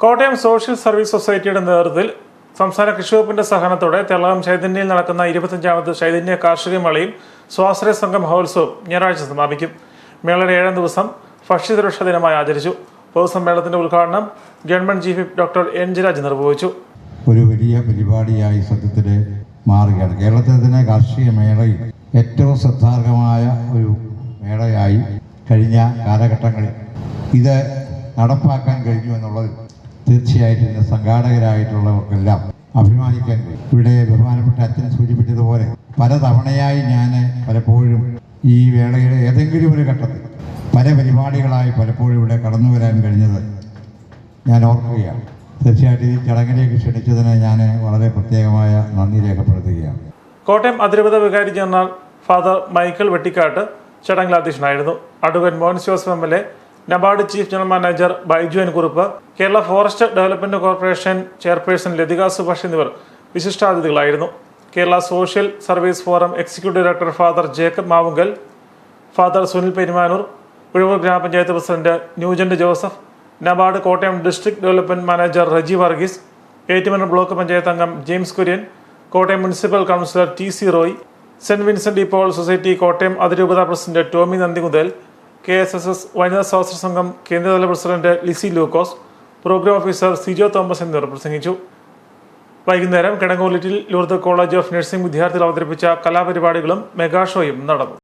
Kottayam social service സൊസൈറ്റിയുടെ നേതൃത്വത്തിൽ സംസ്ഥാന കൃഷി വകുപ്പിന്റെ സഹകരണത്തോടെ തെള്ളകം ചൈതന്യയിൽ നടക്കുന്ന 25ാമത് ചൈതന്യ കാർഷിക മേളയും സ്വാശ്രയ സംഘം മഹോത്സവവും ഞായറാഴ്ച സമാപിക്കും. മേളയുടെ 7ാം ദിവസം ഭക്ഷ്യസുരക്ഷാ ദിനമായി ആചരിച്ചു. പൊതുസമ്മേളനത്തിന്റെ ഉദ്ഘാടനം government chief whip doctor N Jayaraj നിർവഹിച്ചു. ഒരു വലിയ പരിപാടിയായി സത്യത്തിൽ മാറുകയാണ്. കേരളത്തിലെ തന്നെ കാർഷിക മേളയിൽ ഏറ്റവും ശ്രദ്ധാർഹമായ ഒരു മേളയായി കഴിഞ്ഞ കാലഘട്ടങ്ങളിൽ ഇത് നടപ്പാക്കാൻ കഴിഞ്ഞു എന്നുള്ളത് തീർച്ചയായിട്ടും സംഘാടകരായിട്ടുള്ളവർക്കെല്ലാം അഭിമാനിക്കാൻ കഴിയും. ഇവിടെ ബഹുമാനപ്പെട്ട അച്ഛൻ സൂചിപ്പിച്ചതുപോലെ പലതവണയായി ഞാൻ പലപ്പോഴും ഈ വേളയുടെ ഏതെങ്കിലും ഒരു ഘട്ടത്തിൽ പല പരിപാടികളായി പലപ്പോഴും ഇവിടെ കടന്നു വരാൻ കഴിഞ്ഞത് ഞാൻ ഓർക്കുകയാണ്. തീർച്ചയായിട്ടും ഈ ചടങ്ങിലേക്ക് ക്ഷണിച്ചതിന് ഞാൻ വളരെ പ്രത്യേകമായ നന്ദി രേഖപ്പെടുത്തുകയാണ്. കോട്ടയം അതിരൂപത വികാരി ജനറൽ ഫാദർ മൈക്കിൾ വെട്ടിക്കാട്ട് ചടങ്ങിൽ അധ്യക്ഷനായിരുന്നു. Advocate Mohan Joseph MLA, NABARD chief general manager Baiju N Kurup, Kerala forest development corporation chairperson Lathika Subhash എന്നിവർ വിശിഷ്ടാതിഥികളായിരുന്നു. Kerala social service forum executive director father Jacob Mavunkal, father Sunil Perumanoor, Uzhavoor ഗ്രാമപഞ്ചായത്ത് president Nugent Joseph, NABARD Kottayam district development manager Reji Varghese, Ettumanoor block panchayat അംഗം James Kurian, Kottayam municipal councillor TC Roy, Saint Vincent de Paul society Kottayam അതിരൂപത president Tommy നന്ദിമുതൽ, KSSS വനിതാ സ്വാശ്രയ സംഘം കേന്ദ്രതല president Lissy ലൂക്കോസ്, programme officer Sijo Thomas എന്നിവർ പ്രസംഗിച്ചു. വൈകുന്നേരം Kidangoor little Lourdes college of nursing വിദ്യാർത്ഥികൾ അവതരിപ്പിച്ച കലാപരിപാടികളും മെഗാ ഷോയും നടന്നു.